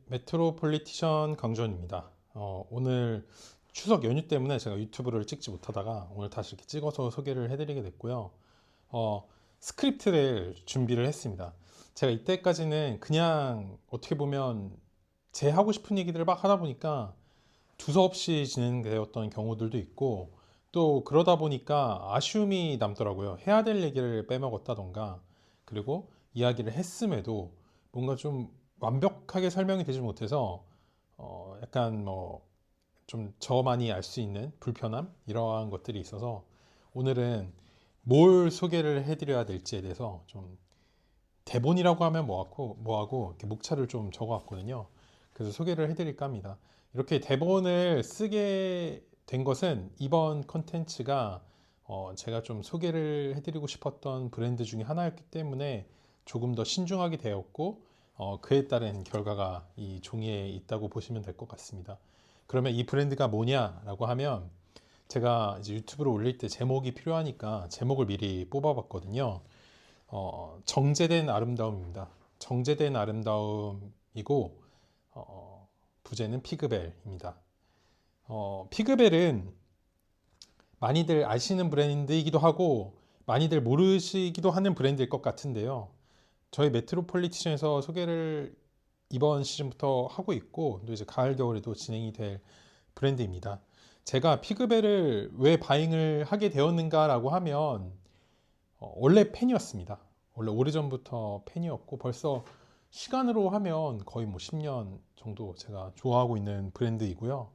메트로폴리티션 강주원입니다. 오늘 추석 연휴 때문에 제가 유튜브를 찍지 못하다가 오늘 다시 이렇게 찍어서 소개를 해드리게 됐고요. 스크립트를 준비를 했습니다. 제가 이때까지는 그냥 어떻게 보면 제 하고 싶은 얘기들을 막 하다 보니까 두서없이 진행되었던 경우들도 있고, 또 그러다 보니까 아쉬움이 남더라고요. 해야 될 얘기를 빼먹었다던가, 그리고 이야기를 했음에도 뭔가 좀 완벽하게 설명이 되지 못해서 약간 뭐 좀 저만이 알 수 있는 불편함 이러한 것들이 있어서 오늘은 뭘 소개를 해드려야 될지에 대해서 좀 대본이라고 하면 뭐하고 이렇게 목차를 좀 적어왔거든요. 그래서 소개를 해드릴까 합니다. 이렇게 대본을 쓰게 된 것은 이번 컨텐츠가 제가 좀 소개를 해드리고 싶었던 브랜드 중에 하나였기 때문에 조금 더 신중하게 되었고, 그에 따른 결과가 이 종이에 있다고 보시면 될 것 같습니다. 그러면 이 브랜드가 뭐냐라고 하면, 제가 이제 유튜브를 올릴 때 제목이 필요하니까 제목을 미리 뽑아봤거든요. 정제된 아름다움입니다. 정제된 아름다움이고, 부제는 피그벨입니다. 피그벨은 많이들 아시는 브랜드이기도 하고 많이들 모르시기도 하는 브랜드일 것 같은데요. 저희 메트로폴리티션에서 소개를 이번 시즌부터 하고 있고, 또 이제 가을 겨울에도 진행이 될 브랜드입니다. 제가 피그벨을 왜 바잉을 하게 되었는가라고 하면, 원래 팬이었습니다. 원래 오래전부터 팬이었고, 벌써 시간으로 하면 거의 뭐 10년 정도 제가 좋아하고 있는 브랜드이고요.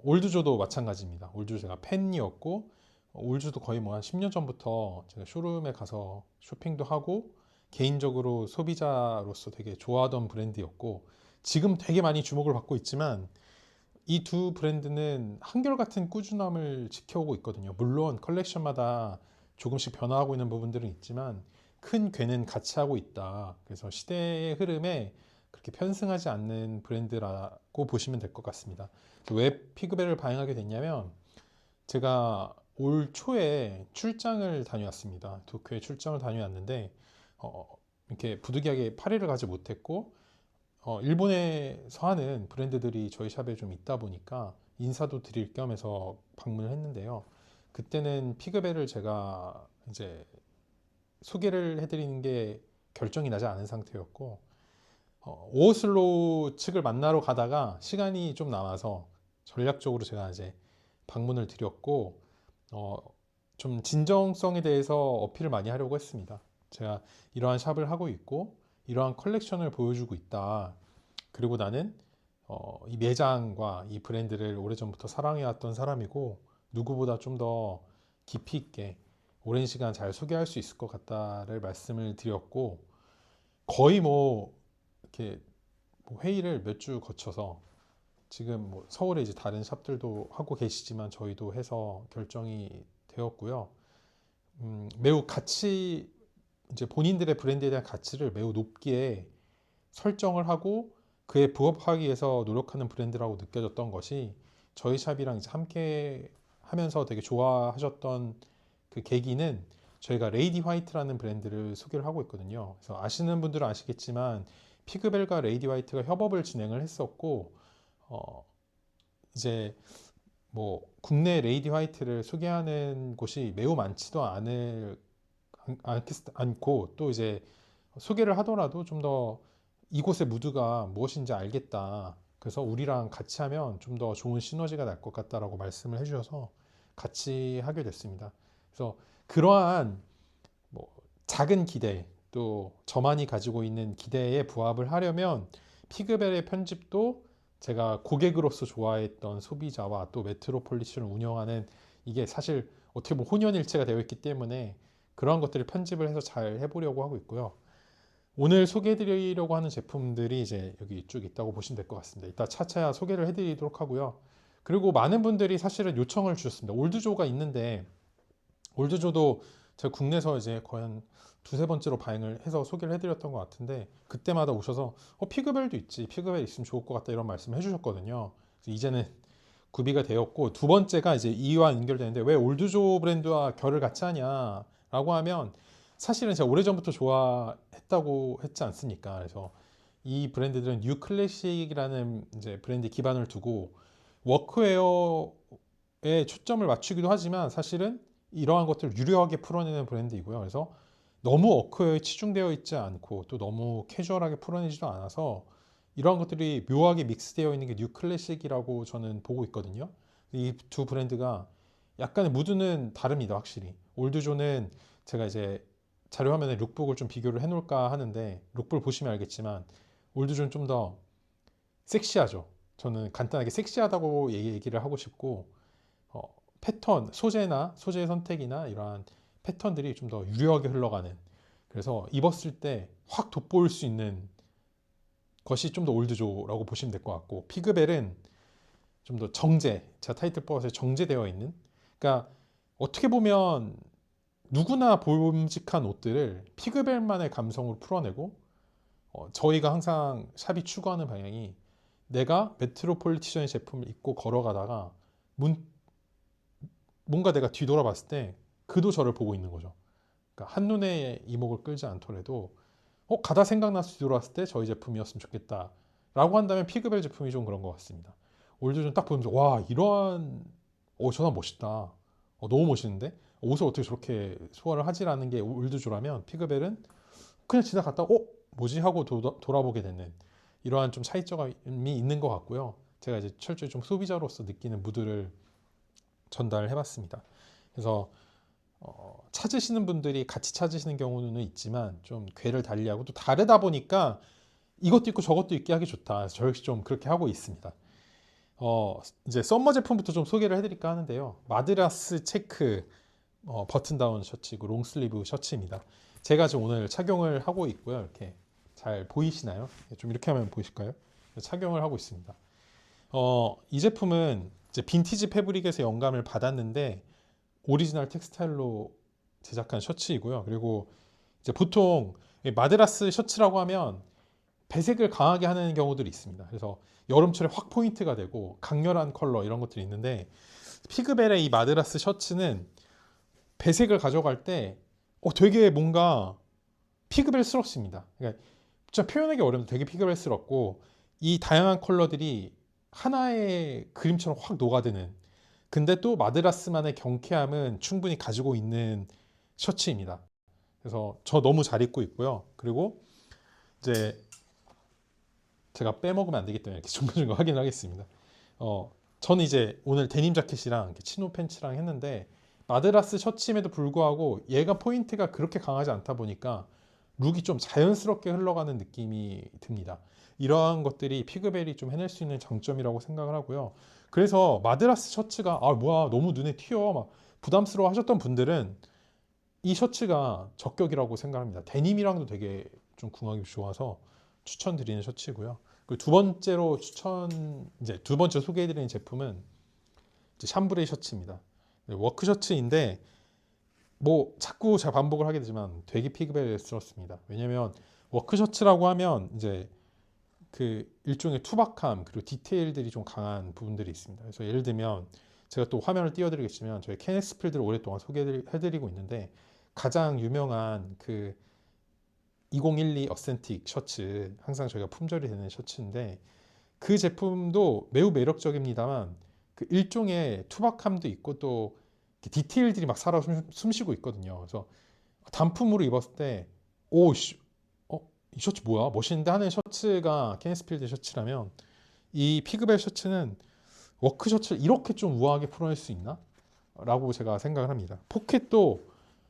올드조도 마찬가지입니다. 올드조 제가 팬이었고, 올드조도 거의 뭐 한 10년 전부터 제가 쇼룸에 가서 쇼핑도 하고 개인적으로 소비자로서 되게 좋아하던 브랜드였고, 지금 되게 많이 주목을 받고 있지만 이 두 브랜드는 한결같은 꾸준함을 지켜오고 있거든요. 물론 컬렉션마다 조금씩 변화하고 있는 부분들은 있지만 큰 궤는 같이 하고 있다. 그래서 시대의 흐름에 그렇게 편승하지 않는 브랜드라고 보시면 될 것 같습니다. 왜 피그벨을 바잉하게 됐냐면, 제가 올 초에 출장을 다녀왔습니다. 도쿄에 출장을 다녀왔는데 이렇게 부득이하게 파리를 가지 못했고, 일본에서 하는 브랜드들이 저희 샵에 좀 있다 보니까 인사도 드릴 겸 해서 방문을 했는데요. 그때는 피그벨을 제가 이제 소개를 해드리는 게 결정이 나지 않은 상태였고, 오슬로 측을 만나러 가다가 시간이 좀 남아서 전략적으로 제가 이제 방문을 드렸고, 어, 좀 진정성에 대해서 어필을 많이 하려고 했습니다. 제가 이러한 샵을 하고 있고 이러한 컬렉션을 보여주고 있다. 그리고 나는 이 매장과 이 브랜드를 오래전부터 사랑해왔던 사람이고, 누구보다 좀 더 깊이 있게 오랜 시간 잘 소개할 수 있을 것 같다를 말씀을 드렸고, 거의 뭐 이렇게 뭐 회의를 몇 주 거쳐서 지금 뭐 서울에 이제 다른 샵들도 하고 계시지만 저희도 해서 결정이 되었고요. 매우 가치, 이제 본인들의 브랜드에 대한 가치를 매우 높게 설정을 하고 그에 부합하기 위해서 노력하는 브랜드라고 느껴졌던 것이, 저희 샵이랑 이제 함께 하면서 되게 좋아하셨던 그 계기는, 저희가 레이디 화이트라는 브랜드를 소개를 하고 있거든요. 그래서 아시는 분들은 아시겠지만 피그벨과 레이디 화이트가 협업을 진행을 했었고, 어, 이제 뭐 국내 레이디 화이트를 소개하는 곳이 매우 많지도 않고, 또 이제 소개를 하더라도 좀 더 이곳의 무드가 무엇인지 알겠다. 그래서 우리랑 같이 하면 좀 더 좋은 시너지가 날 것 같다라고 말씀을 해주셔서 같이 하게 됐습니다. 그래서 그러한 뭐 작은 기대, 또 저만이 가지고 있는 기대에 부합을 하려면 피그벨의 편집도 제가 고객으로서 좋아했던 소비자와 또 메트로폴리션을 운영하는, 이게 사실 어떻게 보면 혼연일체가 되어 있기 때문에 그러한 것들을 편집을 해서 잘 해보려고 하고 있고요. 오늘 소개해드리려고 하는 제품들이 이제 여기 쭉 있다고 보시면 될 것 같습니다. 이따 차차 소개를 해드리도록 하고요. 그리고 많은 분들이 사실은 요청을 주셨습니다. 올드조가 있는데, 올드조도 제가 국내에서 이제 거의 한 두세 번째로 바잉을 해서 소개를 해드렸던 것 같은데, 그때마다 오셔서 피그벨도 있지, 피그벨 있으면 좋을 것 같다 이런 말씀을 해주셨거든요. 그래서 이제는 구비가 되었고, 두 번째가 이제 이와 연결되는데, 왜 올드조 브랜드와 결을 같이 하냐라고 하면, 사실은 제가 오래전부터 좋아했다고 했지 않습니까? 그래서 이 브랜드들은 뉴 클래식이라는 이제 브랜드 기반을 두고 워크웨어에 초점을 맞추기도 하지만 사실은 이러한 것들을 유려하게 풀어내는 브랜드이고요. 그래서 너무 워크웨어에 치중되어 있지 않고 또 너무 캐주얼하게 풀어내지도 않아서 이러한 것들이 묘하게 믹스되어 있는 게 뉴 클래식이라고 저는 보고 있거든요. 이 두 브랜드가 약간의 무드는 다릅니다, 확실히. 올드존은 제가 이제 자료 화면에 룩북을 좀 비교를 해놓을까 하는데 룩북을 보시면 알겠지만 올드존 좀 더 섹시하죠. 저는 간단하게 섹시하다고 얘기를 하고 싶고 패턴, 소재나 소재 선택이나 이러한 패턴들이 좀 더 유려하게 흘러가는 그래서 입었을 때 확 돋보일 수 있는 것이 좀 더 올드조라고 보시면 될 것 같고 피그벨은 좀 더 정제, 제가 타이틀 뽑아서 정제되어 있는 그러니까 어떻게 보면 누구나 보임직한 옷들을 피그벨만의 감성으로 풀어내고 저희가 항상 샵이 추구하는 방향이 내가 메트로폴리티션의 제품을 입고 걸어가다가 뭔가 내가 뒤돌아봤을 때 그도 저를 보고 있는 거죠. 그러니까 한눈에 이목을 끌지 않더라도 가다 생각나서 뒤돌아봤을 때 저희 제품이었으면 좋겠다 라고 한다면 피그벨 제품이 좀 그런 것 같습니다. 올드존 딱 보면서 와 이러한 저 사람 멋있다. 너무 멋있는데 옷을 어떻게 저렇게 소화를 하지라는 게 올드조라면 피그벨은 그냥 지나갔다 뭐지 하고 돌아보게 되는 이러한 좀 차이점이 있는 것 같고요. 제가 이제 철저히 좀 소비자로서 느끼는 무드를 전달해봤습니다. 그래서 찾으시는 분들이 같이 찾으시는 경우는 있지만 좀 궤를 달리하고 또 다르다 보니까 이것도 있고 저것도 있게 하기 좋다. 그래서 저 역시 좀 그렇게 하고 있습니다. 이제 썸머 제품부터 좀 소개를 해드릴까 하는데요. 마드라스 체크 버튼 다운 셔츠이고 롱슬리브 셔츠입니다. 제가 지금 오늘 착용을 하고 있고요. 이렇게 잘 보이시나요? 좀 이렇게 하면 보이실까요? 착용을 하고 있습니다. 이 제품은 이제 빈티지 패브릭에서 영감을 받았는데 오리지널 텍스타일로 제작한 셔츠이고요. 그리고 이제 보통 마드라스 셔츠라고 하면 배색을 강하게 하는 경우들이 있습니다. 그래서 여름철에 확 포인트가 되고 강렬한 컬러 이런 것들이 있는데 피그벨의 이 마드라스 셔츠는 배색을 가져갈 때 되게 뭔가 피그벨스럽습니다. 그러니까 진짜 표현하기 어려운데 되게 피그벨스럽고 이 다양한 컬러들이 하나의 그림처럼 확 녹아드는 근데 또 마드라스만의 경쾌함은 충분히 가지고 있는 셔츠입니다. 그래서 저 너무 잘 입고 있고요. 그리고 이제 제가 빼먹으면 안 되기 때문에 이렇게 중간중간 확인을 하겠습니다. 저는 이제 오늘 데님 자켓이랑 치노 팬츠랑 했는데 마드라스 셔츠임에도 불구하고 얘가 포인트가 그렇게 강하지 않다 보니까 룩이 좀 자연스럽게 흘러가는 느낌이 듭니다. 이러한 것들이 피그벨이 좀 해낼 수 있는 장점이라고 생각을 하고요. 그래서 마드라스 셔츠가 뭐야 너무 눈에 튀어 막 부담스러워 하셨던 분들은 이 셔츠가 적격이라고 생각합니다. 데님이랑도 되게 좀 궁합이 좋아서 추천드리는 셔츠고요. 그리고 두 번째 소개해드리는 제품은 이제 샴브레이 셔츠입니다. 워크 셔츠인데 자꾸 제가 반복을 하게 되지만 되게 피그벨스럽습니다. 왜냐면 워크 셔츠라고 하면 이제 그 일종의 투박함 그리고 디테일들이 좀 강한 부분들이 있습니다. 그래서 예를 들면 제가 또 화면을 띄워드리겠지만 저희 케네스 필드를 오랫동안 소개해드리고 있는데 가장 유명한 그 2012 어센틱 셔츠 항상 저희가 품절이 되는 셔츠인데 그 제품도 매우 매력적입니다만 그 일종의 투박함도 있고 또 디테일들이 막 살아 숨쉬고 있거든요. 그래서 단품으로 입었을 때 이 셔츠 뭐야? 멋있는데 하는 셔츠가 케네스필드 셔츠라면 이 피그벨 셔츠는 워크 셔츠를 이렇게 좀 우아하게 풀어낼 수 있나? 라고 제가 생각을 합니다. 포켓도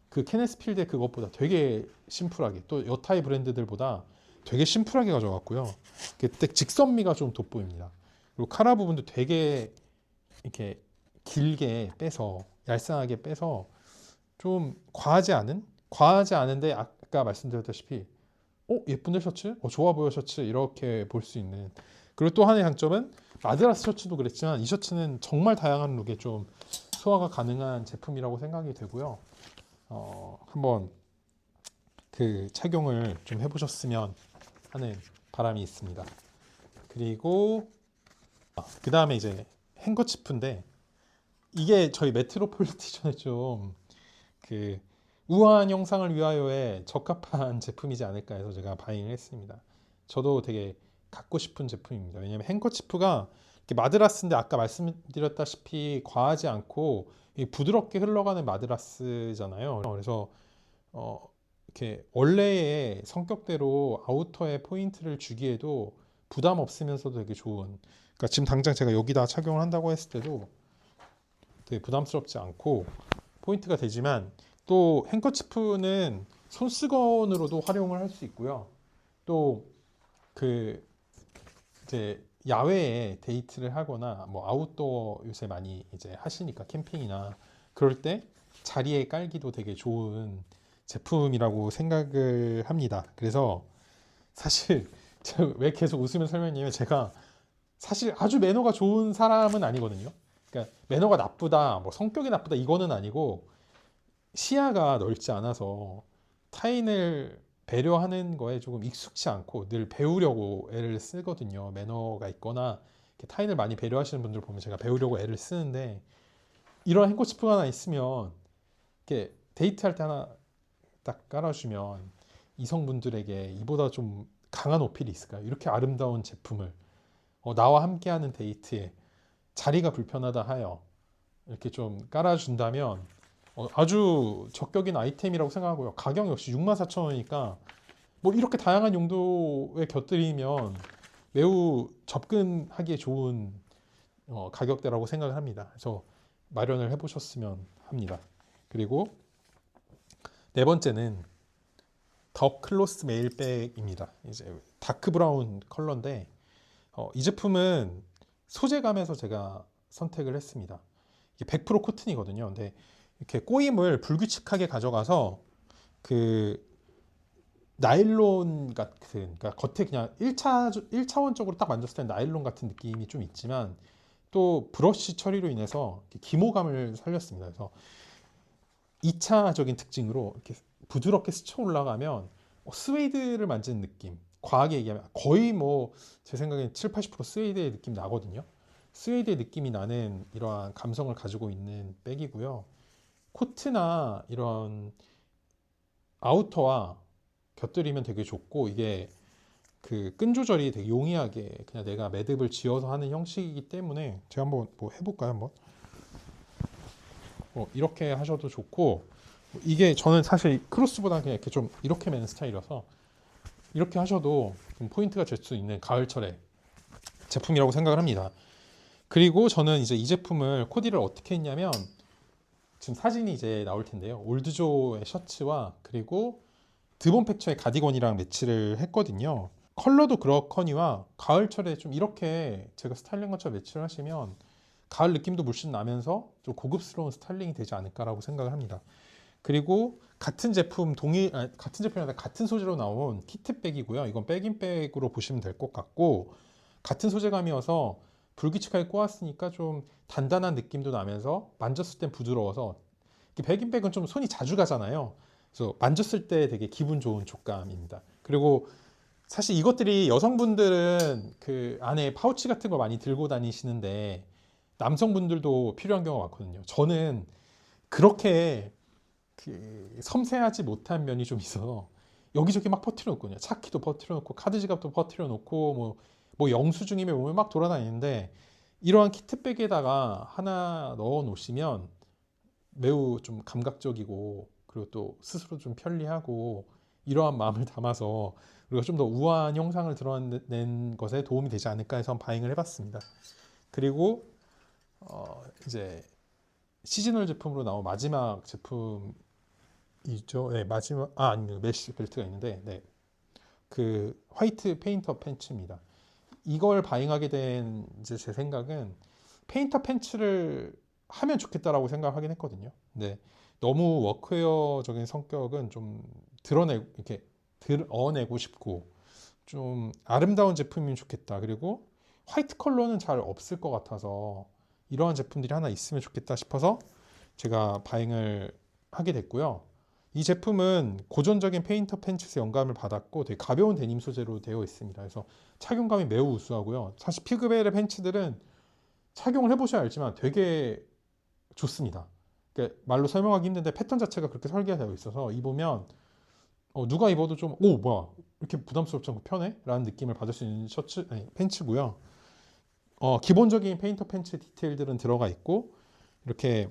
그 케네스필드의 그것보다 되게 심플하게 또 여타의 브랜드들보다 되게 심플하게 가져갔고요. 그때 직선미가 좀 돋보입니다. 그리고 카라 부분도 되게 이렇게 길게 빼서 얄쌍하게 빼서 좀 과하지 않은데 아까 말씀드렸다시피 예쁜데 셔츠? 좋아 보여 셔츠 이렇게 볼 수 있는 그리고 또 하나의 장점은 마드라스 셔츠도 그랬지만 이 셔츠는 정말 다양한 룩에 좀 소화가 가능한 제품이라고 생각이 되고요. 한번 그 착용을 좀 해보셨으면 하는 바람이 있습니다. 그리고 그 다음에 이제 행거치프인데 이게 저희 메트로폴리티션에 좀 그 우아한 영상을 위하여의 적합한 제품이지 않을까 해서 제가 바잉을 했습니다. 저도 되게 갖고 싶은 제품입니다. 왜냐면 행커치프가 이렇게 마드라스인데 아까 말씀드렸다시피 과하지 않고 부드럽게 흘러가는 마드라스잖아요. 그래서 이렇게 원래의 성격대로 아우터에 포인트를 주기에도 부담 없으면서도 되게 좋은. 그러니까 지금 당장 제가 여기다 착용을 한다고 했을 때도 되게 부담스럽지 않고 포인트가 되지만 또 행커치프는 손수건으로도 활용을 할 수 있고요. 또 그 이제 야외에 데이트를 하거나 뭐 아웃도어 요새 많이 이제 하시니까 캠핑이나 그럴 때 자리에 깔기도 되게 좋은 제품이라고 생각을 합니다. 그래서 사실 제가 왜 계속 웃으면서 설명했냐면 제가 사실 아주 매너가 좋은 사람은 아니거든요. 그러니까 매너가 나쁘다, 뭐 성격이 나쁘다 이거는 아니고 시야가 넓지 않아서 타인을 배려하는 거에 조금 익숙치 않고 늘 배우려고 애를 쓰거든요. 매너가 있거나 이렇게 타인을 많이 배려하시는 분들 보면 제가 배우려고 애를 쓰는데 이런 행코치프가 하나 있으면 이렇게 데이트할 때 하나 딱 깔아주면 이성분들에게 이보다 좀 강한 어필이 있을까요? 이렇게 아름다운 제품을 나와 함께하는 데이트에 자리가 불편하다 하여 이렇게 좀 깔아준다면 아주 적격인 아이템이라고 생각하고요. 가격 역시 64,000원이니까 뭐 이렇게 다양한 용도에 곁들이면 매우 접근하기에 좋은 가격대라고 생각을 합니다. 그래서 마련을 해보셨으면 합니다. 그리고 네 번째는 더 클로스 메일백입니다. 이제 다크 브라운 컬러인데 이 제품은 소재감에서 제가 선택을 했습니다. 이게 100% 코튼이거든요. 근데 이렇게 꼬임을 불규칙하게 가져가서 그 나일론 같은, 그러니까 겉에 그냥 1차원적으로 딱 만졌을 때 나일론 같은 느낌이 좀 있지만 또 브러쉬 처리로 인해서 기모감을 살렸습니다. 그래서 2차적인 특징으로 이렇게 부드럽게 스쳐 올라가면 스웨이드를 만지는 느낌, 과하게 얘기하면 거의 뭐 제 생각엔 7, 80% 스웨이드의 느낌 나거든요. 스웨이드의 느낌이 나는 이러한 감성을 가지고 있는 백이고요. 코트나 이런 아우터와 곁들이면 되게 좋고 이게 그 끈 조절이 되게 용이하게 그냥 내가 매듭을 지어서 하는 형식이기 때문에 제가 한번 뭐 해볼까요? 한번 이렇게 하셔도 좋고 이게 저는 사실 크로스보다 그냥 이렇게 좀 이렇게 매는 스타일이라서 이렇게 하셔도 좀 포인트가 될 수 있는 가을철의 제품이라고 생각을 합니다. 그리고 저는 이제 이 제품을 코디를 어떻게 했냐면 지금 사진이 이제 나올 텐데요. 올드조의 셔츠와 그리고 드본 팩처의 가디건이랑 매치를 했거든요. 컬러도 그렇거니와 가을철에 좀 이렇게 제가 스타일링 것처럼 매치를 하시면 가을 느낌도 물씬 나면서 좀 고급스러운 스타일링이 되지 않을까라고 생각을 합니다. 그리고 같은 제품 같은 제품이라 같은 소재로 나온 키트백이고요. 이건 백인백으로 보시면 될 것 같고 같은 소재감이어서 불규칙하게 꼬았으니까 좀 단단한 느낌도 나면서 만졌을 땐 부드러워서 백인백은 좀 손이 자주 가잖아요. 그래서 만졌을 때 되게 기분 좋은 촉감입니다. 그리고 사실 이것들이 여성분들은 그 안에 파우치 같은 거 많이 들고 다니시는데 남성분들도 필요한 경우가 많거든요. 저는 그렇게 그 섬세하지 못한 면이 좀 있어서 여기저기 막 퍼뜨려 놓거든요. 차키도 퍼뜨려 놓고 카드 지갑도 퍼뜨려 놓고 뭐 영수증이면 몸에 막 돌아다니는데 이러한 키트백에다가 하나 넣어 놓으시면 매우 좀 감각적이고 그리고 또 스스로 좀 편리하고 이러한 마음을 담아서 우리가 좀 더 우아한 형상을 드러낸 것에 도움이 되지 않을까 해서 바잉을 해봤습니다. 그리고 이제 시즈널 제품으로 나온 마지막 제품이죠. 네, 마지막 아닙니다. 메쉬 벨트가 있는데 네. 그 화이트 페인터 팬츠입니다. 이걸 바잉하게 된 이제 제 생각은 페인터 팬츠를 하면 좋겠다라고 생각하긴 했거든요. 근데 너무 워크웨어적인 성격은 좀 이렇게 드러내고 싶고 좀 아름다운 제품이면 좋겠다. 그리고 화이트 컬러는 잘 없을 것 같아서 이러한 제품들이 하나 있으면 좋겠다 싶어서 제가 바잉을 하게 됐고요. 이 제품은 고전적인 페인터 팬츠에서 영감을 받았고 되게 가벼운 데님 소재로 되어 있습니다. 그래서 착용감이 매우 우수하고요. 사실 피그벨의 팬츠들은 착용을 해보셔야 알지만 되게 좋습니다. 그러니까 말로 설명하기 힘든데 패턴 자체가 그렇게 설계가 되어 있어서 입으면 누가 입어도 좀 뭐야 이렇게 부담스럽지 않고 편해? 라는 느낌을 받을 수 있는 팬츠고요. 기본적인 페인터 팬츠 디테일들은 들어가 있고 이렇게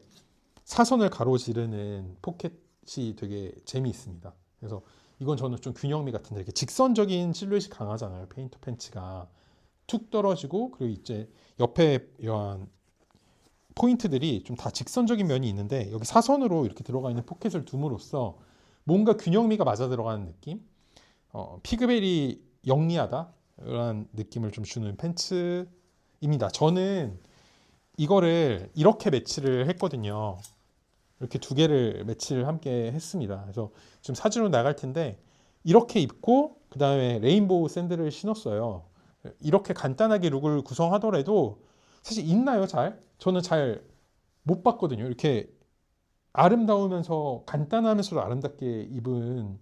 사선을 가로지르는 포켓이 되게 재미있습니다. 그래서 이건 저는 좀 균형미 같은데 이렇게 직선적인 실루엣이 강하잖아요. 페인터 팬츠가 툭 떨어지고 그리고 이제 옆에 이러한 포인트들이 좀 다 직선적인 면이 있는데 여기 사선으로 이렇게 들어가 있는 포켓을 둠으로써 뭔가 균형미가 맞아 들어가는 느낌? 피그벨이 영리하다 이런 느낌을 좀 주는 팬츠입니다. 저는 이거를 이렇게 매치를 했거든요. 이렇게 두 개를 매치를 함께 했습니다. 그래서 지금 사진으로 나갈 텐데 이렇게 입고 그 다음에 레인보우 샌들을 신었어요. 이렇게 간단하게 룩을 구성하더라도 사실 있나요, 잘? 저는 잘 못 봤거든요. 이렇게 아름다우면서 간단하면서도 아름답게 입은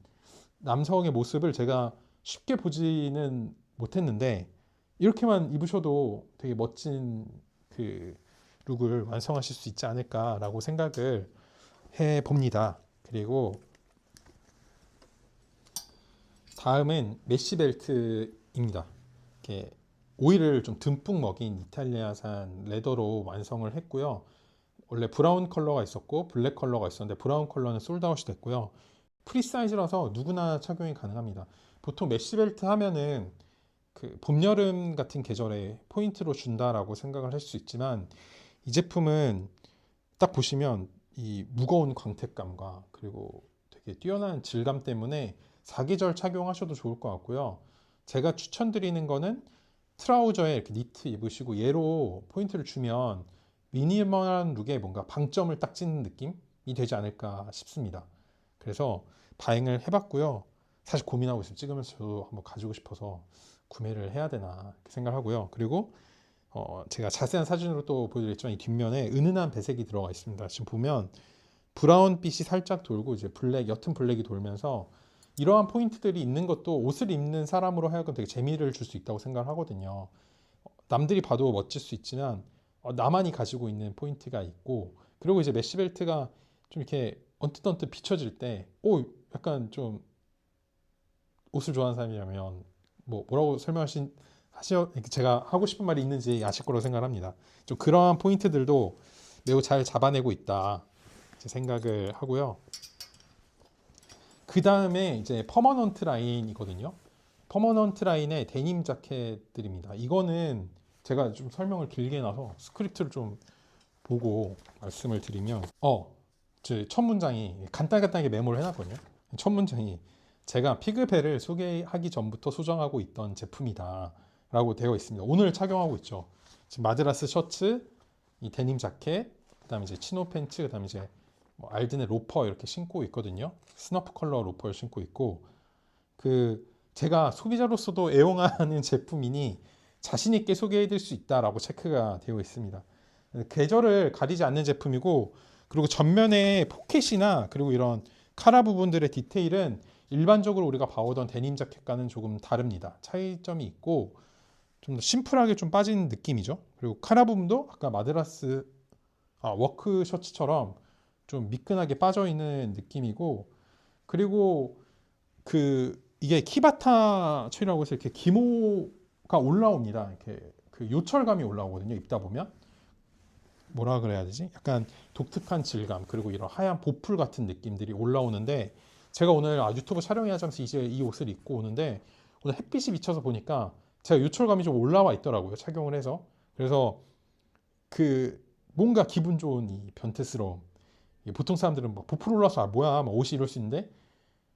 남성의 모습을 제가 쉽게 보지는 못했는데 이렇게만 입으셔도 되게 멋진 그 룩을 완성하실 수 있지 않을까라고 생각을 해 봅니다. 그리고 다음은 메쉬 벨트입니다. 이렇게 오일을 좀 듬뿍 먹인 이탈리아산 레더로 완성을 했고요. 원래 브라운 컬러가 있었고 블랙 컬러가 있었는데 브라운 컬러는 솔드아웃이 됐고요. 프리 사이즈라서 누구나 착용이 가능합니다. 보통 메쉬 벨트 하면은 그 봄, 여름 같은 계절에 포인트로 준다라고 생각을 할 수 있지만 이 제품은 딱 보시면 이 무거운 광택감과 그리고 되게 뛰어난 질감 때문에 사계절 착용하셔도 좋을 것 같고요. 제가 추천드리는 거는 트라우저에 이렇게 니트 입으시고 얘로 포인트를 주면 미니멀한 룩에 뭔가 방점을 딱 찍는 느낌이 되지 않을까 싶습니다. 그래서 바행을 해봤고요. 사실 고민하고 있어요. 찍으면서 저도 한번 가지고 싶어서 구매를 해야 되나 생각하고요. 그리고 제가 자세한 사진으로 또 보여드렸지만 이 뒷면에 은은한 배색이 들어가 있습니다. 지금 보면 브라운빛이 살짝 돌고 이제 옅은 블랙이 돌면서 이러한 포인트들이 있는 것도 옷을 입는 사람으로 하여금 되게 재미를 줄 수 있다고 생각을 하거든요. 남들이 봐도 멋질 수 있지만 나만이 가지고 있는 포인트가 있고 그리고 이제 메쉬벨트가 좀 이렇게 언뜻언뜻 비춰질 때 약간 좀 옷을 좋아하는 사람이라면 뭐라고 하시어 제가 하고 싶은 말이 있는지 아실 거라고 생각합니다. 좀 그러한 포인트들도 매우 잘 잡아내고 있다 생각을 하고요. 그 다음에 이제 퍼머넌트 라인이거든요. 퍼머넌트 라인의 데님 자켓들입니다. 이거는 제가 좀 설명을 길게 해놔서 스크립트를 좀 보고 말씀을 드리면 첫 문장이 간단하게 메모를 해놨거든요. 첫 문장이 제가 피그벨을 소개하기 전부터 소장하고 있던 제품이다 라고 되어 있습니다. 오늘 착용하고 있죠. 지금 마드라스 셔츠, 이 데님 자켓, 그 다음에 이제 치노 팬츠, 그 다음에 이제 알든의 로퍼 이렇게 신고 있거든요. 스너프 컬러 로퍼를 신고 있고 제가 소비자로서도 애용하는 제품이니 자신 있게 소개해드릴 수 있다라고 체크가 되어 있습니다. 계절을 가리지 않는 제품이고 그리고 전면에 포켓이나 그리고 이런 카라 부분들의 디테일은 일반적으로 우리가 봐오던 데님 자켓과는 조금 다릅니다. 차이점이 있고 좀 더 심플하게 좀 빠진 느낌이죠. 그리고 카라 부분도 아까 마드라스 워크 셔츠처럼 좀 미끈하게 빠져 있는 느낌이고 그리고 이게 키바타 처리라고 해서 이렇게 기모가 올라옵니다. 이렇게 그 요철감이 올라오거든요. 입다 보면 뭐라 그래야 되지? 약간 독특한 질감 그리고 이런 하얀 보풀 같은 느낌들이 올라오는데 제가 오늘 유튜브 촬영하자면서 이제 이 옷을 입고 오는데 오늘 햇빛이 비쳐서 보니까 제가 요철감이 좀 올라와 있더라고요. 착용을 해서 그래서 뭔가 기분 좋은 이 변태스러움. 보통 사람들은 막 보풀 올라서 뭐야 막 옷이 이럴 수 있는데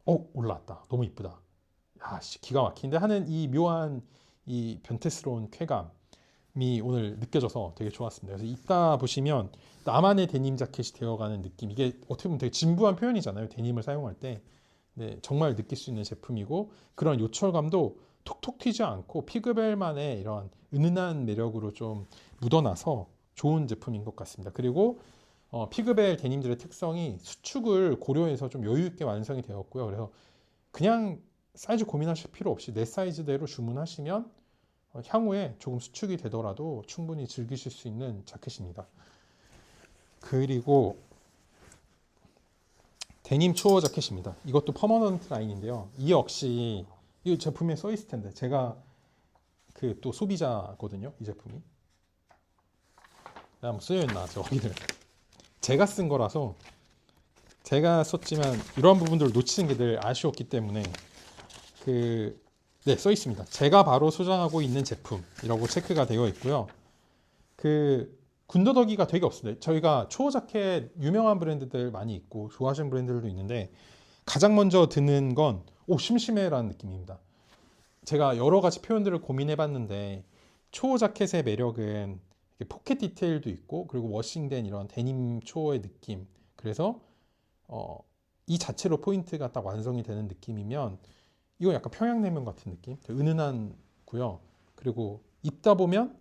올라왔다. 너무 이쁘다. 기가 막힌데 하는 이 묘한 이 변태스러운 쾌감이 오늘 느껴져서 되게 좋았습니다. 그래서 이따 보시면 나만의 데님 자켓이 되어가는 느낌. 이게 어떻게 보면 되게 진부한 표현이잖아요. 데님을 사용할 때. 네, 정말 느낄 수 있는 제품이고 그런 요철감도 톡톡 튀지 않고 피그벨만의 이런 은은한 매력으로 좀 묻어나서 좋은 제품인 것 같습니다. 그리고 피그벨 데님들의 특성이 수축을 고려해서 좀 여유 있게 완성이 되었고요. 그래서 그냥 사이즈 고민하실 필요 없이 내 사이즈대로 주문하시면 향후에 조금 수축이 되더라도 충분히 즐기실 수 있는 자켓입니다. 그리고 데님 초어 자켓입니다. 이것도 퍼머넌트 라인인데요. 이 역시 이 제품에 써 있을 텐데 제가 그 또 소비자거든요. 이 제품이 한번 쓰여 있나 저기를 제가 쓴 거라서 제가 썼지만 이러한 부분들을 놓치는 게 늘 아쉬웠기 때문에 네, 써 있습니다. 제가 바로 소장하고 있는 제품이라고 체크가 되어 있고요. 군더더기가 되게 없습니다. 저희가 초호 자켓 유명한 브랜드들 많이 있고 좋아하시는 브랜드들도 있는데 가장 먼저 드는 건 심심해라는 느낌입니다. 제가 여러 가지 표현들을 고민해 봤는데 초호 자켓의 매력은 포켓 디테일도 있고 그리고 워싱된 이런 데님 초호의 느낌, 그래서 이 자체로 포인트가 딱 완성이 되는 느낌이면 이건 약간 평양냉면 같은 느낌, 되게 은은한고요. 그리고 입다 보면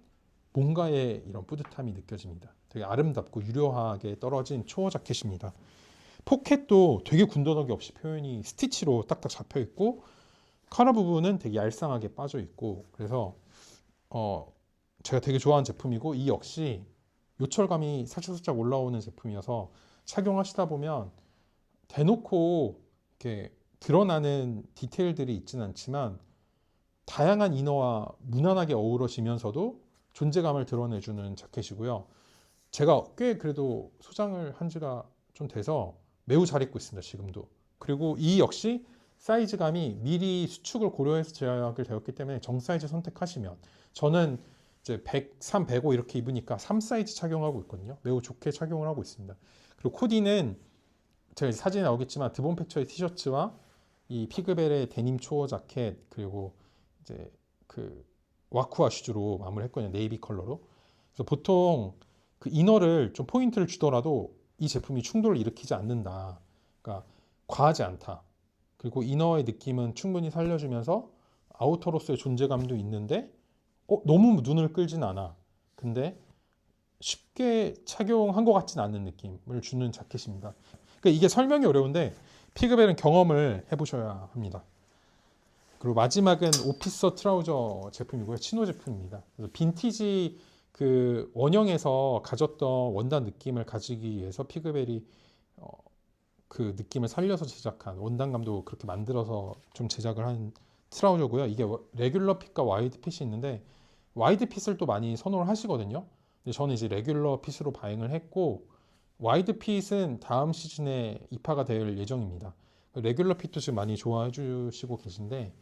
뭔가의 이런 뿌듯함이 느껴집니다. 되게 아름답고 유려하게 떨어진 초호 자켓입니다. 포켓도 되게 군더더기 없이 표현이 스티치로 딱딱 잡혀 있고 카라 부분은 되게 얄쌍하게 빠져 있고, 그래서 제가 되게 좋아하는 제품이고 이 역시 요철감이 살짝살짝 올라오는 제품이어서 착용하시다 보면 대놓고 이렇게 드러나는 디테일들이 있지는 않지만 다양한 이너와 무난하게 어우러지면서도 존재감을 드러내주는 자켓이고요. 제가 꽤 그래도 소장을 한 지가 좀 돼서 매우 잘 입고 있습니다, 지금도. 그리고 이 역시 사이즈감이 미리 수축을 고려해서 제작이 되었기 때문에 정 사이즈 선택하시면, 저는 이제 103, 105 이렇게 입으니까 3 사이즈 착용하고 있거든요. 매우 좋게 착용을 하고 있습니다. 그리고 코디는 제가 사진에 나오겠지만 드본 패처의 티셔츠와 이 피그벨의 데님 초어 자켓, 그리고 이제 와쿠아 슈즈로 마무리했거든요. 네이비 컬러로. 그래서 보통 이너를 좀 포인트를 주더라도 이 제품이 충돌을 일으키지 않는다. 그러니까 과하지 않다. 그리고 이너의 느낌은 충분히 살려주면서 아우터로서의 존재감도 있는데 너무 눈을 끌진 않아. 근데 쉽게 착용한 것 같진 않은 느낌을 주는 자켓입니다. 그러니까 이게 설명이 어려운데 피그벨은 경험을 해보셔야 합니다. 그리고 마지막은 오피서 트라우저 제품이고요. 치노 제품입니다. 그래서 빈티지 원형에서 가졌던 원단 느낌을 가지기 위해서 피그벨이 그 느낌을 살려서 제작한, 원단감도 그렇게 만들어서 좀 제작을 한 트라우저고요. 이게 레귤러 핏과 와이드 핏이 있는데 와이드 핏을 또 많이 선호를 하시거든요. 근데 저는 이제 레귤러 핏으로 바잉을 했고 와이드 핏은 다음 시즌에 입하가 될 예정입니다. 레귤러 핏도 지금 많이 좋아해 주시고 계신데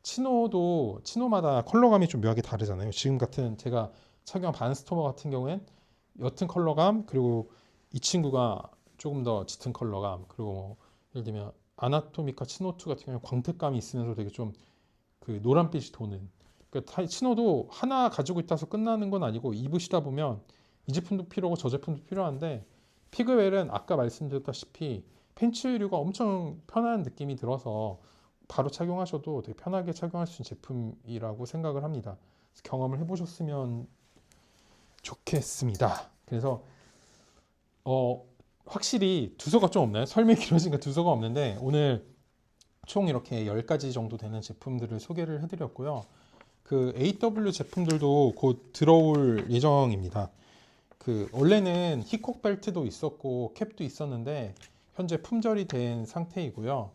치노도 치노마다 컬러감이 좀 묘하게 다르잖아요. 지금 같은 제가 착용한 반스토머 같은 경우엔 옅은 컬러감, 그리고 이 친구가 조금 더 짙은 컬러감, 그리고 예를 들면 아나토미카 치노2 같은 경우는 광택감이 있으면서 되게 좀 노란빛이 도는, 그러니까 치노도 하나 가지고 있다서 끝나는 건 아니고 입으시다 보면 이 제품도 필요하고 저 제품도 필요한데 피그웰은 아까 말씀드렸다시피 팬츠류가 엄청 편한 느낌이 들어서 바로 착용하셔도 되게 편하게 착용할 수 있는 제품이라고 생각을 합니다. 경험을 해보셨으면 좋겠습니다. 그래서 확실히 두서가 좀 없나요? 설명이 길어지니까 두서가 없는데 오늘 총 이렇게 10가지 정도 되는 제품들을 소개를 해드렸고요. AW 제품들도 곧 들어올 예정입니다. 원래는 히콕 벨트도 있었고 캡도 있었는데 현재 품절이 된 상태이고요.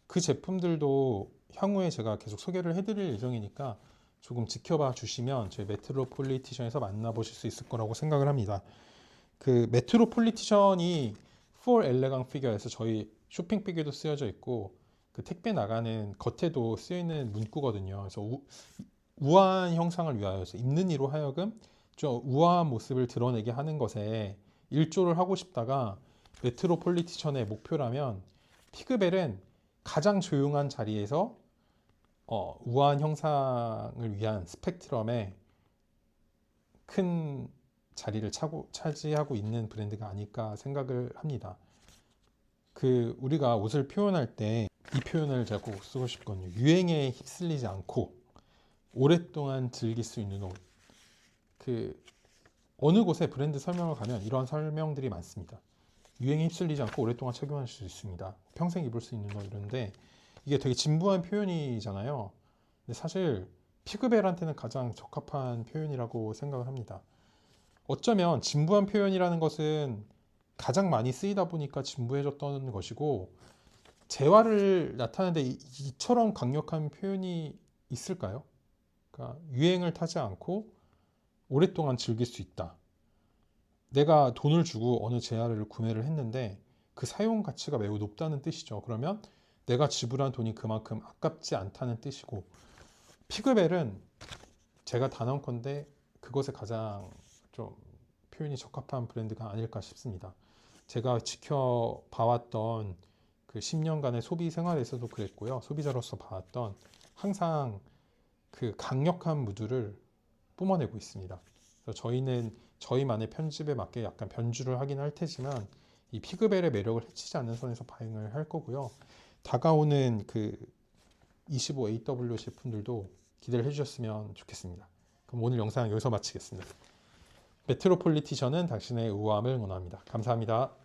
그 제품들도 향후에 제가 계속 소개를 해드릴 예정이니까 조금 지켜봐 주시면 저희 메트로폴리티션에서 만나보실 수 있을 거라고 생각을 합니다. 메트로폴리티션이 For Elegant Figure에서 저희 쇼핑 백에도 쓰여져 있고 택배 나가는 겉에도 쓰여 있는 문구거든요. 그래서 우아한 형상을 위하여서 입는 이로 하여금 좀 우아한 모습을 드러내게 하는 것에 일조를 하고 싶다가 메트로폴리티션의 목표라면 피그벨은 가장 조용한 자리에서 우아한 형상을 위한 스펙트럼에 큰 자리를 차지하고 있는 브랜드가 아닐까 생각을 합니다. 우리가 옷을 표현할 때 이 표현을 제가 꼭 쓰고 싶거든요. 유행에 휩쓸리지 않고 오랫동안 즐길 수 있는 옷. 어느 곳에 브랜드 설명을 가면 이러한 설명들이 많습니다. 유행에 휩쓸리지 않고 오랫동안 착용할 수 있습니다. 평생 입을 수 있는 옷, 이런데 이게 되게 진부한 표현이잖아요. 근데 사실 피그벨한테는 가장 적합한 표현이라고 생각을 합니다. 어쩌면 진부한 표현이라는 것은 가장 많이 쓰이다 보니까 진부해졌던 것이고 재화를 나타내는데 이처럼 강력한 표현이 있을까요? 그러니까 유행을 타지 않고 오랫동안 즐길 수 있다. 내가 돈을 주고 어느 재화를 구매를 했는데 그 사용 가치가 매우 높다는 뜻이죠. 그러면 내가 지불한 돈이 그만큼 아깝지 않다는 뜻이고, 피그벨은 제가 단언컨대 그것에 가장 좀 표현이 적합한 브랜드가 아닐까 싶습니다. 제가 지켜봐왔던 그 10년간의 소비 생활에서도 그랬고요. 소비자로서 봐왔던 항상 그 강력한 무드를 뿜어내고 있습니다. 그래서 저희는 저희만의 편집에 맞게 약간 변주를 하긴 할 테지만 이 피그벨의 매력을 해치지 않는 선에서 바잉을 할 거고요. 다가오는 그 25AW 제품들도 기대를 해주셨으면 좋겠습니다. 그럼 오늘 영상 여기서 마치겠습니다. 메트로폴리티션은 당신의 우아함을 응원합니다. 감사합니다.